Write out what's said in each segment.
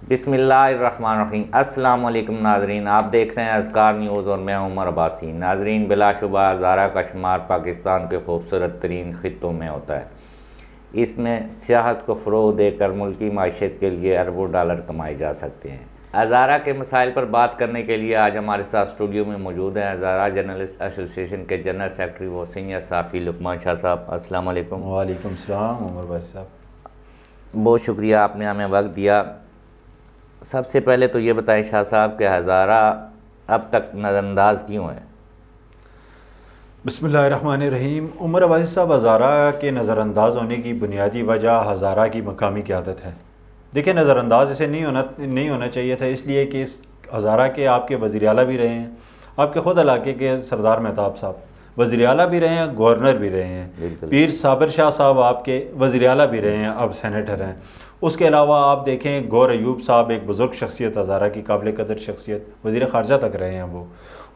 بسم اللہ الرحمن الرحیم۔ السلام علیکم ناظرین، آپ دیکھ رہے ہیں اذکار نیوز اور میں عمر عباسی۔ ناظرین، بلا شبہ ہزارہ کا شمار پاکستان کے خوبصورت ترین خطوں میں ہوتا ہے۔ اس میں سیاحت کو فروغ دے کر ملکی معیشت کے لیے اربوں ڈالر کمائے جا سکتے ہیں۔ ہزارہ کے مسائل پر بات کرنے کے لیے آج ہمارے ساتھ اسٹوڈیو میں موجود ہیں ہزارہ جرنلسٹ ایسوسی ایشن کے جنرل سیکرٹری و سینئر صحافی لقمان شاہ صاحب۔ السلام علیکم۔ وعلیکم السلام عمر بھائی صاحب، بہت شکریہ، آپ نے ہمیں وقت دیا۔ سب سے پہلے تو یہ بتائیں شاہ صاحب کہ ہزارہ اب تک نظر انداز کیوں ہے؟ بسم اللہ الرحمن الرحیم۔ عمر بھائی صاحب، ہزارہ کے نظر انداز ہونے کی بنیادی وجہ ہزارہ کی مقامی قیادت ہے۔ دیکھیں، نظر انداز اسے نہیں ہونا چاہیے تھا، اس لیے کہ اس ہزارہ کے آپ کے وزیر اعلیٰ بھی رہے ہیں، آپ کے خود علاقے کے سردار مہتاب صاحب وزیر اعلیٰ بھی رہے ہیں، گورنر بھی رہے ہیں، پیر صابر شاہ صاحب آپ کے وزیر اعلیٰ بھی رہے ہیں، اب سینیٹر ہیں۔ اس کے علاوہ آپ دیکھیں گور ایوب صاحب ایک بزرگ شخصیت، ہزارہ کی قابل قدر شخصیت، وزیر خارجہ تک رہے ہیں وہ۔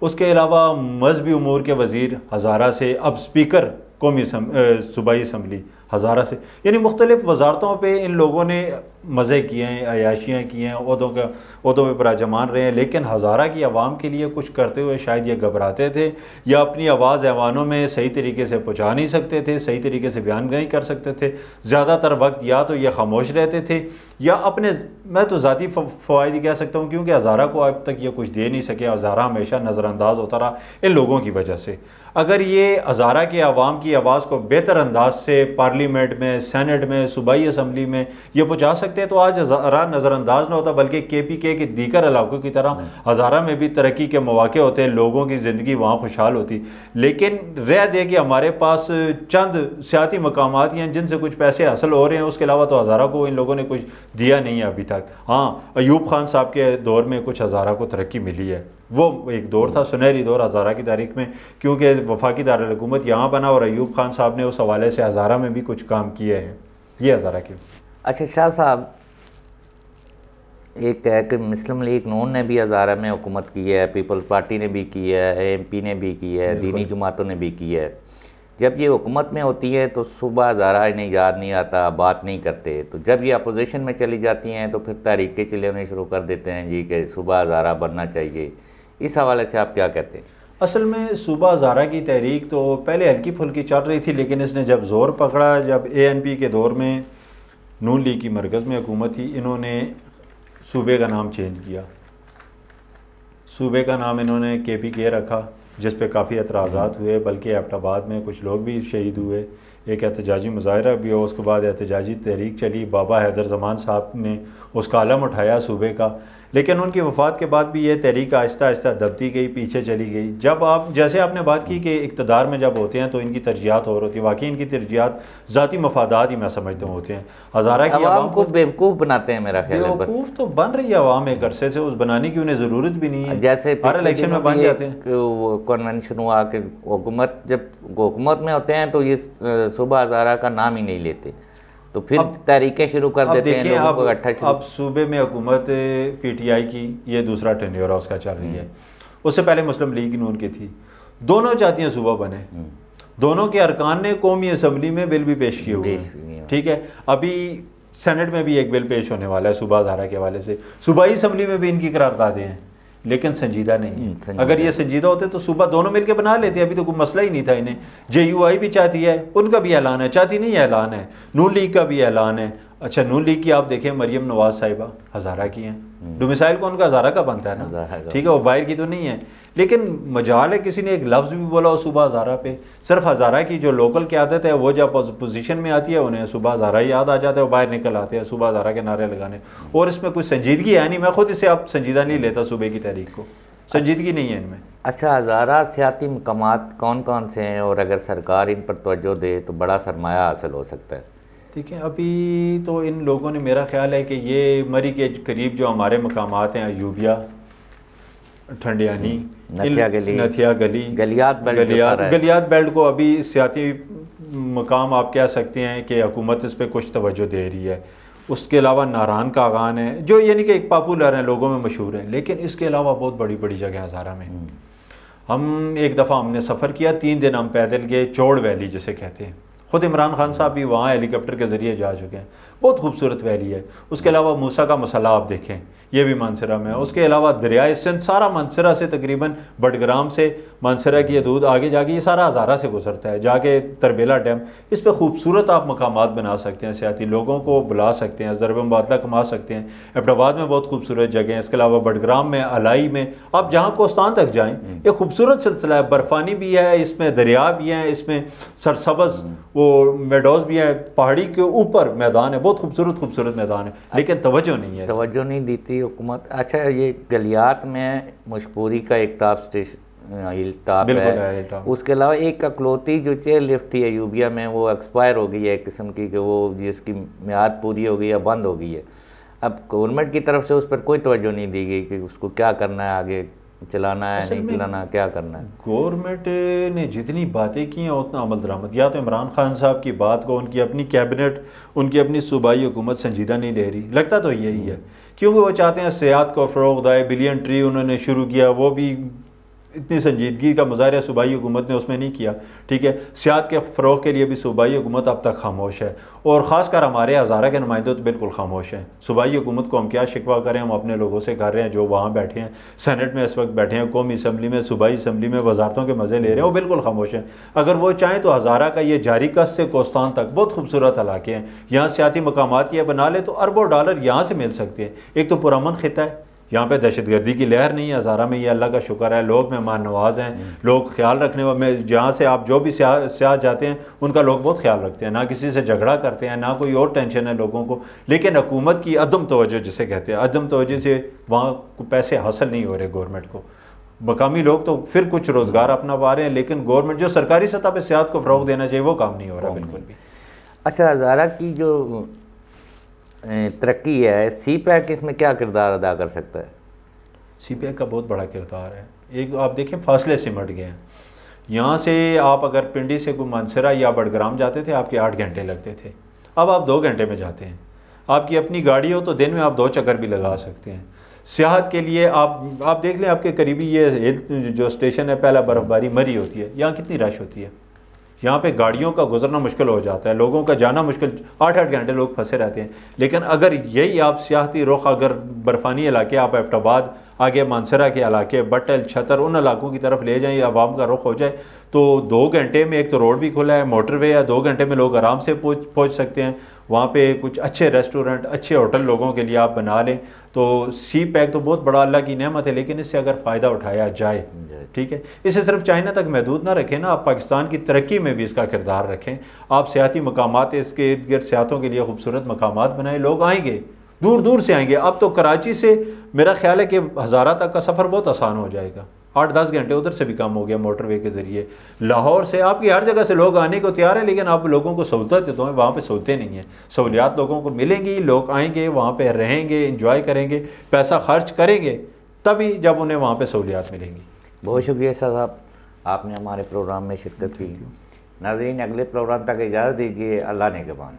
اس کے علاوہ مذہبی امور کے وزیر ہزارہ سے، اب اسپیکر قومی صوبائی اسمبلی ہزارہ سے، یعنی مختلف وزارتوں پہ ان لوگوں نے مزے کیے ہیں، عیاشیاں کی ہیں، عہدوں پہ براجمان رہے ہیں، لیکن ہزارہ کی عوام کے لیے کچھ کرتے ہوئے شاید یہ گھبراتے تھے، یا اپنی آواز ایوانوں میں صحیح طریقے سے پہنچا نہیں سکتے تھے، صحیح طریقے سے بیان نہیں کر سکتے تھے۔ زیادہ تر وقت یا تو یہ خاموش رہتے تھے، یا اپنے، میں تو ذاتی فوائد ہی کہہ سکتا ہوں، کیونکہ ہزارہ کو اب تک یہ کچھ دے نہیں سکے۔ ہزارہ ہمیشہ نظر انداز ہوتا رہا ان لوگوں کی وجہ سے۔ اگر یہ ہزارہ کے عوام کی آواز کو بہتر انداز سے پارلیمنٹ میں، سینٹ میں، صوبائی اسمبلی میں یہ پہنچا سکتے تو آج ہزارہ نظر انداز نہ ہوتا، بلکہ کے پی کے دیگر علاقوں کی طرح ہزارہ میں بھی ترقی کے مواقع ہوتے، لوگوں کی زندگی وہاں خوشحال ہوتی۔ لیکن رہ دے کہ ہمارے پاس چند سیاسی مقامات ہیں جن سے کچھ پیسے حاصل ہو رہے ہیں، اس کے علاوہ تو ہزارہ کو ان لوگوں نے کچھ دیا نہیں ہے ابھی تک۔ ہاں، ایوب خان صاحب کے دور میں کچھ ہزارہ کو ترقی ملی ہے، وہ ایک دور تھا، سنہری دور ہزارہ کی تاریخ میں، کیونکہ وفاقی دارالحکومت یہاں بنا اور ایوب خان صاحب نے اس حوالے سے ہزارہ میں بھی کچھ کام کیے ہیں۔ یہ ہزارہ کی۔ اچھا شاہ صاحب، ایک ہے کہ مسلم لیگ نون نے بھی ہزارہ میں حکومت کی ہے، پیپلز پارٹی نے بھی کی ہے، اے ایم پی نے بھی کی ہے، دینی جماعتوں نے بھی کی ہے۔ جب یہ حکومت میں ہوتی ہے تو صبح ہزارہ انہیں یاد نہیں آتا، بات نہیں کرتے، تو جب یہ اپوزیشن میں چلی جاتی ہیں تو پھر تحریکیں چلانے شروع کر دیتے ہیں جی کہ صبح ہزارہ بننا چاہیے۔ اس حوالے سے آپ کیا کہتے ہیں؟ اصل میں صوبہ ہزارہ کی تحریک تو پہلے ہلکی پھلکی چل رہی تھی، لیکن اس نے جب زور پکڑا، جب اے این پی کے دور میں نون لیگ کی مرکز میں حکومت تھی، انہوں نے صوبے کا نام چینج کیا، صوبے کا نام انہوں نے کے پی کے رکھا، جس پہ کافی اعتراضات ہوئے، بلکہ ایبٹ آباد میں کچھ لوگ بھی شہید ہوئے، ایک احتجاجی مظاہرہ بھی ہوا، اس کے بعد احتجاجی تحریک چلی، بابا حیدر زمان صاحب نے اس کا علم اٹھایا صوبے کا، لیکن ان کی وفات کے بعد بھی یہ تحریک آہستہ آہستہ دبتی گئی، پیچھے چلی گئی۔ جب آپ، جیسے آپ نے بات کی کہ اقتدار میں جب ہوتے ہیں تو ان کی ترجیحات اور ہوتی ہیں، واقعی ان کی ترجیحات ذاتی مفادات ہی میں سمجھتا ہوں ہوتے ہیں۔ ہزارہ کی عوام کو بیوقوف بناتے ہیں میرا خیال ہے، بس بیوقوف تو بن رہی ہے عوام ایک عرصے سے، اس بنانے کی انہیں ضرورت بھی نہیں ہے، جیسے ہر الیکشن میں بن جاتے ہیں۔ وہ کنونشن ہوا کہ حکومت، جب حکومت میں ہوتے ہیں تو یہ صوبہ ہزارہ کا نام ہی نہیں لیتے، تو پھر تحریکیں شروع کر دیتے ہیں لوگوں کو اکٹھا شروع۔ اب صوبے میں حکومت پی ٹی آئی کی یہ دوسرا ٹینیور اس کا چل رہی ہے، اس سے پہلے مسلم لیگ نون کی تھی، دونوں چاہتی ہیں صوبہ بنے، دونوں کے ارکان نے قومی اسمبلی میں بل بھی پیش کیے ہوئے ہیں، ٹھیک ہے، ابھی سینٹ میں بھی ایک بل پیش ہونے والا ہے صوبہ ہزارہ کے حوالے سے، صوبائی اسمبلی میں بھی ان کی قراردادیں ہیں، لیکن سنجیدہ نہیں ہیں۔ اگر یہ سنجیدہ ہوتے تو صوبہ دونوں مل کے بنا لیتے، ابھی تو کوئی مسئلہ ہی نہیں تھا انہیں۔ جے یو آئی بھی چاہتی ہے، ان کا بھی اعلان ہے، چاہتی نہیں ہے اعلان ہے، نون لیگ کا بھی اعلان ہے۔ اچھا، نون لیگ کی آپ دیکھیں مریم نواز صاحبہ ہزارہ کی ہیں، ڈومیسائل کو ان کا ہزارہ کا بنتا ہے نا، ٹھیک ہے، وہ باہر کی تو نہیں ہے، لیکن مجال ہے کسی نے ایک لفظ بھی بولا ہو صوبہ ہزارہ پہ، صرف ہزارہ کی جو لوکل قیادت ہے وہ جب پوزیشن میں آتی ہے انہیں صوبہ ہزارہ یاد آ جاتا ہے، وہ باہر نکل آتے ہیں صوبہ ہزارہ کے نعرے لگانے، اور اس میں کوئی سنجیدگی ہے نہیں۔ میں خود اسے اب سنجیدہ نہیں لیتا، صوبے کی تحریک کو سنجیدگی نہیں ہے ان میں۔ اچھا، ہزارہ سیاحتی مقامات کون کون سے ہیں، اور اگر سرکار ان پر توجہ دے تو بڑا سرمایہ حاصل ہو سکتا ہے؟ دیکھیں، ابھی تو ان لوگوں نے، میرا خیال ہے کہ یہ مری کے قریب جو ہمارے مقامات ہیں، ایوبیہ، ٹھنڈیانی، نتھیا گلی، گلیات بیلٹ کو ابھی سیاحتی مقام آپ کہہ سکتے ہیں کہ حکومت اس پہ کچھ توجہ دے رہی ہے۔ اس کے علاوہ ناران کا آغان ہے جو یعنی کہ ایک پاپولر ہیں، لوگوں میں مشہور ہیں، لیکن اس کے علاوہ بہت بڑی بڑی جگہ ہیں ہزارہ میں۔ ہم ایک دفعہ ہم نے سفر کیا، 3 دن ہم پیدل گئے چوڑ ویلی جسے کہتے ہیں، خود عمران خان صاحب بھی وہاں ہیلی کاپٹر کے ذریعے جا چکے ہیں. بہت خوبصورت ویلی ہے. اس کے علاوہ موسیٰ کا مسئلہ آپ دیکھیں, یہ بھی مانسہرہ میں ہے. اس کے علاوہ دریائے سندھ سارا مانسہرہ سے تقریباً بڈگرام سے مانسہرہ کی حدود آگے جا کے یہ سارا ہزارہ سے گزرتا ہے, جا کے تربیلا ڈیم. اس پہ خوبصورت آپ مقامات بنا سکتے ہیں, سیاحتی لوگوں کو بلا سکتے ہیں, ضرب مبادلہ کما سکتے ہیں. ایبٹ آباد میں بہت خوبصورت جگہ ہیں. اس کے علاوہ بڈگرام میں, الائی میں, آپ جہاں کوستان تک جائیں یہ خوبصورت سلسلہ ہے. برفانی بھی ہے اس میں, دریا بھی ہیں اس میں, سرسبز وہ میڈوز بھی ہیں, پہاڑی کے اوپر میدان ہے, بہت خوبصورت میدان ہے, لیکن توجہ نہیں ہے, توجہ نہیں دیتی حکومت. اچھا, یہ گلیات میں مشپوری کا ایک ٹاپ اسٹیشن ہل ٹاپ ہے, اس کے علاوہ ایک اکلوتی جو چیئر لفٹ تھی ایوبیا میں وہ ایکسپائر ہو گئی ہے ایک قسم کی, کہ وہ جس کی میعاد پوری ہو گئی ہے, بند ہو گئی ہے. اب گورنمنٹ کی طرف سے اس پر کوئی توجہ نہیں دی گئی کہ اس کو کیا کرنا ہے, آگے چلانا ہے نہیں چلانا, کیا کرنا ہے. گورنمنٹ نے جتنی باتیں کی ہیں اتنا عمل درآمد. یا تو عمران خان صاحب کی بات کو ان کی اپنی کیبنٹ, ان کی اپنی صوبائی حکومت سنجیدہ نہیں لے رہی, لگتا تو یہی ہے, کیونکہ وہ چاہتے ہیں سیاحت کو فروغ دائے. بلین ٹری انہوں نے شروع کیا, وہ بھی اتنی سنجیدگی کا مظاہرہ صوبائی حکومت نے اس میں نہیں کیا. ٹھیک ہے, سیاحت کے فروغ کے لیے بھی صوبائی حکومت اب تک خاموش ہے, اور خاص کر ہمارے ہزارہ کے نمائندے تو بالکل خاموش ہیں. صوبائی حکومت کو ہم کیا شکوہ کریں, ہم اپنے لوگوں سے کر رہے ہیں جو وہاں بیٹھے ہیں, سینٹ میں اس وقت بیٹھے ہیں, قومی اسمبلی میں, صوبائی اسمبلی میں وزارتوں کے مزے لے رہے ہیں, وہ بالکل خاموش ہیں. اگر وہ چاہیں تو ہزارہ کا یہ جاری کس سے کوستان تک بہت خوبصورت علاقے ہیں, یہاں سیاحتی مقامات یہ بنا لے تو اربوں ڈالر یہاں سے مل سکتے ہیں. ایک تو پرامن خطہ ہے, یہاں پہ دہشت گردی کی لہر نہیں ہے ہزارہ میں, یہ اللہ کا شکر ہے. لوگ مہمان نواز ہیں, لوگ خیال رکھنے والے, جہاں سے آپ جو بھی سیاح جاتے ہیں ان کا لوگ بہت خیال رکھتے ہیں, نہ کسی سے جھگڑا کرتے ہیں, نہ کوئی اور ٹینشن ہے لوگوں کو. لیکن حکومت کی عدم توجہ جسے کہتے ہیں, عدم توجہ سے وہاں پیسے حاصل نہیں ہو رہے گورنمنٹ کو. مقامی لوگ تو پھر کچھ روزگار اپنا پا رہے ہیں, لیکن گورنمنٹ جو سرکاری سطح پہ سیاحت کو فروغ دینا چاہیے وہ کام نہیں ہو رہا بالکل بھی. اچھا, ہزارہ کی جو ترقی ہے, سی پیک اس میں کیا کردار ادا کر سکتا ہے؟ سی پیک کا بہت بڑا کردار ہے. ایک آپ دیکھیں فاصلے سمٹ گئے ہیں. یہاں سے آپ اگر پنڈی سے کوئی مانسہرہ یا بڈگرام جاتے تھے آپ کے 8 گھنٹے لگتے تھے, اب آپ 2 گھنٹے میں جاتے ہیں. آپ کی اپنی گاڑی ہو تو دن میں آپ 2 چکر بھی لگا سکتے ہیں. سیاحت کے لیے آپ دیکھ لیں, آپ کے قریبی یہ جو اسٹیشن ہے پہلا برف باری مری ہوتی ہے, یہاں کتنی رش ہوتی ہے. یہاں پہ گاڑیوں کا گزرنا مشکل ہو جاتا ہے, لوگوں کا جانا مشکل, 8 گھنٹے لوگ پھنسے رہتے ہیں. لیکن اگر یہی آپ سیاحتی رخ, اگر برفانی علاقے, آپ ایبٹ آباد, آگے مانسہرہ کے علاقے, بٹل, چھتر, ان علاقوں کی طرف لے جائیں, یا عوام کا رخ ہو جائے, تو 2 گھنٹے میں, ایک تو روڈ بھی کھلا ہے, موٹر وے ہے, 2 گھنٹے میں لوگ آرام سے پہنچ سکتے ہیں. وہاں پہ کچھ اچھے ریسٹورنٹ, اچھے ہوٹل لوگوں کے لیے آپ بنا لیں. تو سی پیک تو بہت بڑا اللہ کی نعمت ہے, لیکن اس سے اگر فائدہ اٹھایا جائے, ٹھیک ہے, اسے صرف چائنا تک محدود نہ رکھیں نا, آپ پاکستان کی ترقی میں بھی اس کا کردار رکھیں. آپ سیاحتی مقامات, اس کے ارد گرد سیاحتوں کے لیے خوبصورت مقامات بنائیں, لوگ آئیں گے, دور دور سے آئیں گے. اب تو کراچی سے میرا خیال ہے کہ ہزارہ تک کا سفر بہت آسان ہو جائے گا, 8-10 گھنٹے ادھر سے بھی کم ہو گیا موٹر وے کے ذریعے. لاہور سے, آپ کی ہر جگہ سے لوگ آنے کو تیار ہیں, لیکن آپ لوگوں کو سہولت تو ہیں, وہاں پہ سہولتیں نہیں ہیں. سہولیات لوگوں کو ملیں گی, لوگ آئیں گے, وہاں پہ رہیں گے, انجوائے کریں گے, پیسہ خرچ کریں گے, تبھی جب انہیں وہاں پہ سہولیات ملیں گی. بہت شکریہ صاحب, آپ نے ہمارے پروگرام میں شرکت کی. ناظرین, اگلے پروگرام تک اجازت دیجیے. اللہ نگہبان.